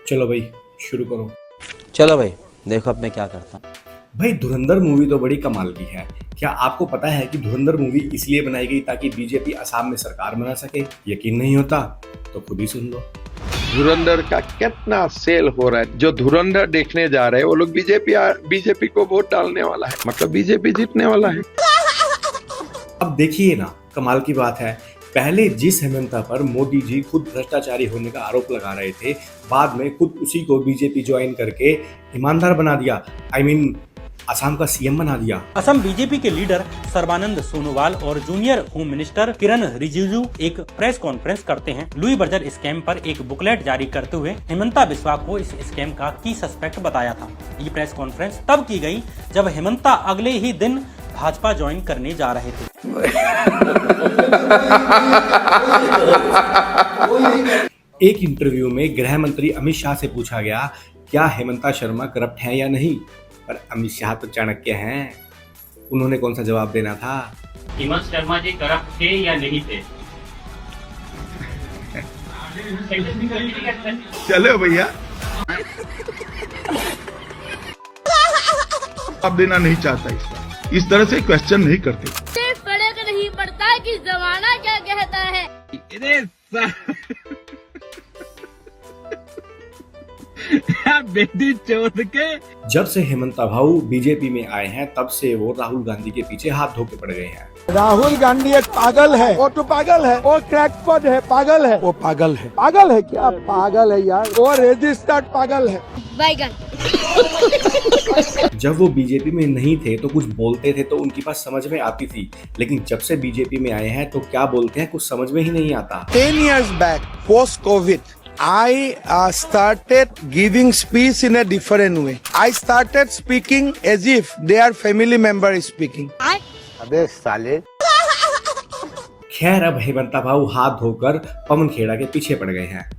चलो भाई शुरू करो। चलो भाई देखो अब मैं क्या करता हूँ। भाई धुरंधर मूवी तो बड़ी कमाल की है। क्या आपको पता है कि धुरंधर मूवी इसलिए बनाई गई ताकि बीजेपी असम में सरकार बना सके? यकीन नहीं होता तो खुद ही सुन लो। धुरंधर का कितना सेल हो रहा है। जो धुरंधर देखने जा रहे हैं वो लोग बीजेपी को वोट डालने वाला है, मतलब बीजेपी जीतने वाला है। अब देखिए ना, कमाल की बात है, पहले जिस हेमंता पर मोदी जी खुद भ्रष्टाचारी होने का आरोप लगा रहे थे, बाद में खुद उसी को बीजेपी ज्वाइन करके ईमानदार बना दिया। असम का सीएम बना दिया। असम बीजेपी के लीडर सर्बानंद सोनोवाल और जूनियर होम मिनिस्टर किरण रिजिजू एक प्रेस कॉन्फ्रेंस करते हैं। लुई बर्जर स्कैम पर एक बुकलेट जारी करते हुए हेमंता बिस्वा को इस स्कैम का की सस्पेक्ट बताया था। ये प्रेस कॉन्फ्रेंस तब की गई जब हेमंता अगले ही दिन भाजपा ज्वाइन करने जा रहे थे। एक इंटरव्यू में गृह मंत्री अमित शाह से पूछा गया, क्या हेमंता शर्मा करप्ट हैं या नहीं? पर अमित शाह तो चाणक्य हैं, उन्होंने कौन सा जवाब देना था? हेमंत शर्मा जी करप्ट थे या नहीं थे? चलो भैया, अब देना नहीं चाहता इस तरह से क्वेश्चन नहीं करते। फर्क नहीं पड़ता कि जमाना क्या कहता है। बेटी चोद के। जब से हेमंता भाऊ बीजेपी में आए हैं तब से वो राहुल गांधी के पीछे हाथ धो के पड़ गए हैं। राहुल गांधी एक पागल है, वो तो पागल है, वो क्रैकपॉट है, पागल है, वो पागल है क्या? पागल है यार, वो रजिस्टर्ड पागल है। बैगन। जब वो बीजेपी में नहीं थे तो कुछ बोलते थे तो उनकी बात समझ में आती थी, लेकिन जब से बीजेपी में आए हैं तो क्या बोलते हैं कुछ समझ में ही नहीं आता। 10 years back, post COVID, I started giving speech in a different way. I started speaking as if their family member is speaking. अबे साले। खैर अब हेमंता भाऊ हाथ धोकर पवन खेड़ा के पीछे पड़ गए हैं।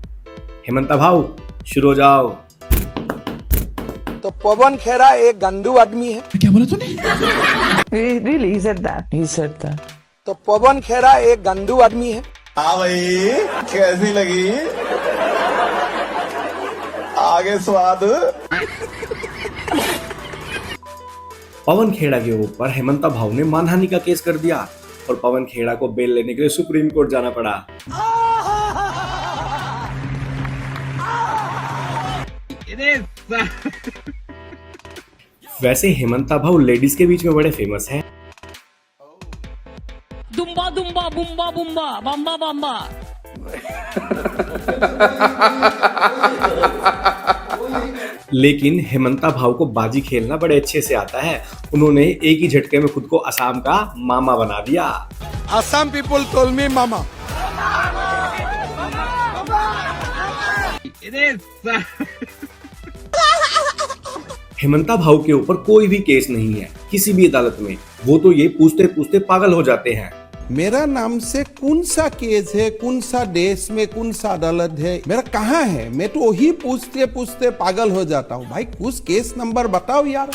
हेमंता भाऊ शुरू हो जाओ। तो पवन खेड़ा एक गंदू आदमी है। क्या बोला तूने? Really, he said that. तो पवन खेड़ा एक गंदू आदमी है। हाँ भाई, कैसी लगी? आगे स्वाद। पवन खेड़ा के ऊपर हेमंता भाऊ ने मानहानि का केस कर दिया और पवन खेड़ा को बेल लेने के लिए सुप्रीम कोर्ट जाना पड़ा। वैसे हेमंता भाऊ लेडीज के बीच में बड़े फेमस हैं। दुम्बा दुम्बा बुम्बा बुम्बा बम्बा बम्बा। लेकिन हेमंता भाऊ को बाजी खेलना बड़े अच्छे से आता है। उन्होंने एक ही झटके में खुद को असम का मामा बना दिया। असम पीपल टोल्ड मी मामा। हेमंता भाऊ के ऊपर कोई भी केस नहीं है किसी भी अदालत में, वो तो ये पूछते पूछते पागल हो जाते हैं। मेरा नाम से कौन सा केस है, कौन सा देश में कौन सा अदालत है, मेरा कहाँ है? मैं तो वही पूछते पूछते पागल हो जाता हूँ। भाई कुछ केस नंबर बताओ यार।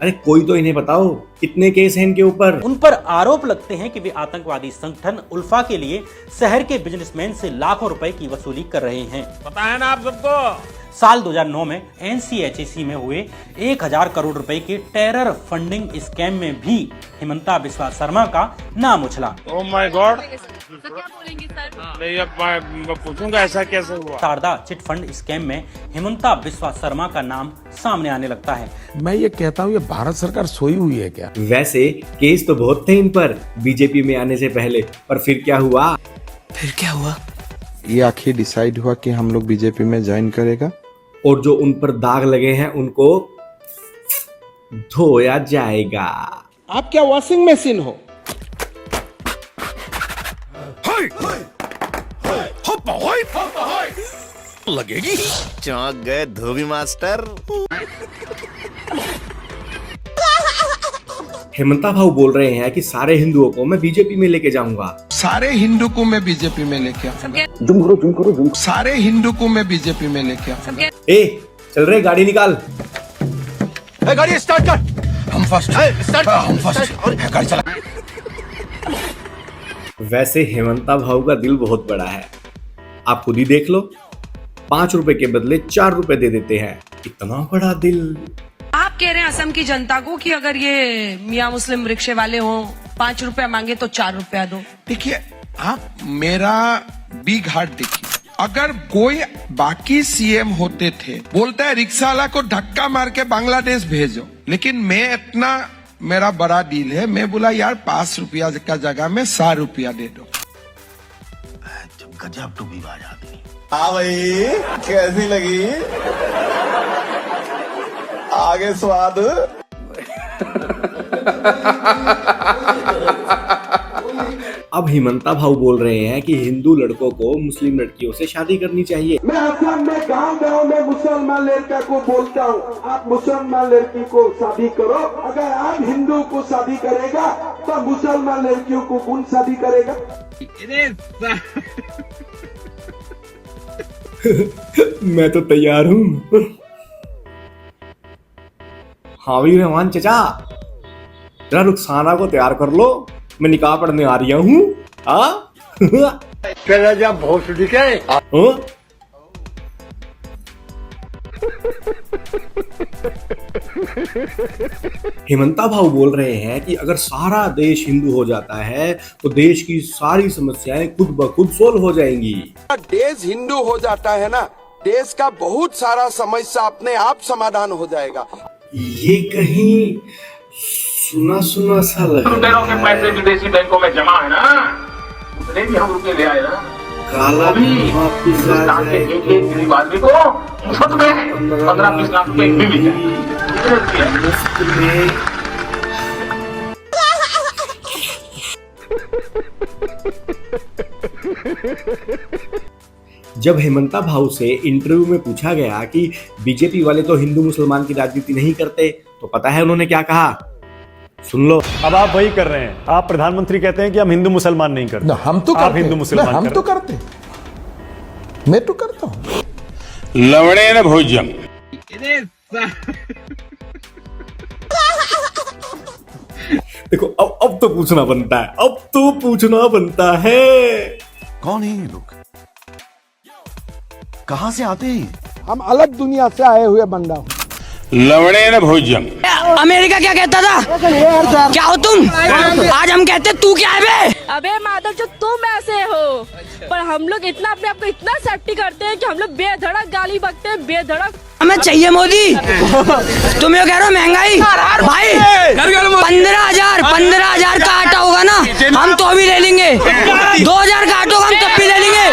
अरे कोई तो इन्हें बताओ, कितने केस हैं इनके ऊपर? उन पर आरोप लगते हैं कि वे आतंकवादी संगठन उल्फा के लिए शहर के बिजनेसमैन से लाखों रुपए की वसूली कर रहे हैं। पता है ना आप सबको? साल 2009 में NCHAC में हुए 1000 करोड़ रुपए के टेरर फंडिंग स्कैम में भी हेमंता बिस्वा शर्मा का नाम उछला। Oh my God. तो क्या बोलेंगे सर? नहीं, अब मैं पूछूंगा ऐसा कैसे हुआ। शारदा चिट फंड स्कैम में हेमंता बिस्वा शर्मा का नाम सामने आने लगता है। मैं ये कहता हूँ, ये भारत सरकार सोई हुई है क्या? वैसे केस तो बहुत थे इन पर बीजेपी में आने से पहले, पर फिर क्या हुआ? ये आखिर डिसाइड हुआ कि हम लोग बीजेपी में ज्वाइन करेगा और जो उन पर दाग लगे हैं उनको धोया जाएगा। आप क्या वॉशिंग मशीन हो? लगेगी। चौंक गए धोबी मास्टर। हेमंता भाऊ बोल रहे हैं कि सारे हिंदुओं को मैं बीजेपी में लेके जाऊंगा। सारे हिंदू को मैं बीजेपी में लेके आऊंगा। सारे हिंदू को मैं बीजेपी में लेके आऊंगा। ए चल रहे, गाड़ी निकाल। गाड़ी स्टार्ट कर। हम फर्स्ट। स्टार्ट। हम फर्स्ट। गाड़ी चला। वैसे हेमंता भाऊ का दिल बहुत बड़ा है, आप खुद ही देख लो, 5 रुपए के बदले 4 रुपए दे देते हैं। इतना बड़ा दिल। आप कह रहे हैं असम की जनता को कि अगर ये मियाँ मुस्लिम रिक्शे वाले हो 5 रुपया मांगे तो 4 रुपया दो। देखिए, आप मेरा बिग हार्ट देखिए, अगर कोई बाकी सीएम होते थे, बोलता है रिक्शा वाला को धक्का मार के बांग्लादेश भेजो, लेकिन मैं इतना मेरा बड़ा डील है, मैं बोला यार 5 रुपया का जगह में 100 रुपया दे दो। गजब टू भी बाज आती। हाँ भाई, कैसी लगी? आगे स्वाद। अब हेमंता भाऊ बोल रहे हैं कि हिंदू लड़कों को मुस्लिम लड़कियों से शादी करनी चाहिए। मैं असम में गांव-गांव में मुसलमान लड़का को बोलता हूँ, आप मुसलमान लड़की को शादी करो। अगर आप हिंदू को शादी करेगा तो मुसलमान लड़कियों को कौन शादी करेगा? मैं तो तैयार हूँ। हाँ भी रहमान चचा, जरा रुखसाना को तैयार कर लो, मैं निकाह पढ़ने आ रही हूँ। हेमंता भाऊ बोल रहे हैं कि अगर सारा देश हिंदू हो जाता है तो देश की सारी समस्याएं खुद ब खुद सोल्व हो जाएंगी। देश हिंदू हो जाता है ना, देश का बहुत सारा समस्या अपने आप समाधान हो जाएगा। ये कहीं सुना सुना सा लग रहा है। पैसे विदेशी बैंकों में जमा है ना, उतने भी हम रुपए ले आए ना। काला भी वापिस आ जाए एक गरीब आदमी को मुफ्त में 15-20 लाख रुपए मिल जाए। मुफ्त में। जब हेमंता भाऊ से इंटरव्यू में पूछा गया कि बीजेपी वाले तो हिंदू मुसलमान की राजनीति नहीं करते, तो पता है उन्होंने क्या कहा? सुन लो। अब आप वही कर रहे हैं। आप प्रधानमंत्री कहते हैं कि हम हिंदू मुसलमान नहीं करते। हम तो आप हिंदू मुसलमान हम तो करते, मैं तो करता हूँ। लवड़े न भोजन। देखो, अब तो पूछना बनता है, अब तो पूछना बनता है। कौन है ये लोग? कहाँ से आते हैं? हम अलग दुनिया से आए हुए बंदा हूँ। लवड़े न भोजन। अमेरिका क्या कहता था? क्या हो तुम? आज हम कहते तू क्या है बे? अबे माधव, जो तुम ऐसे हो, पर हम लोग इतना अपने आप को इतना सेफ्टी करते हैं कि हम लोग बेधड़क गाली बकते हैं, बेधड़क। हमें चाहिए मोदी। तुम ये कह रहे हो महंगाई भाई, 15,000 का आटा होगा ना, हम तो अभी ले लेंगे। 2,000 का आटा होगा हम तब भी ले लेंगे।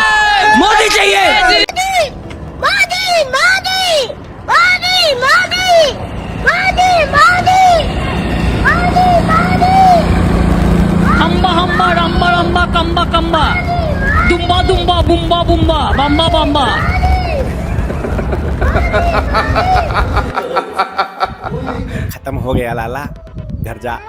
मोदी चाहिए। हम्बा हम्बा रम्बा रम्बा कम्बा कम्बा दुम्बा दुम्बा बुम्बा बुम्बा बम्बा बम्बा। खत्म हो गया लाला, घर जा।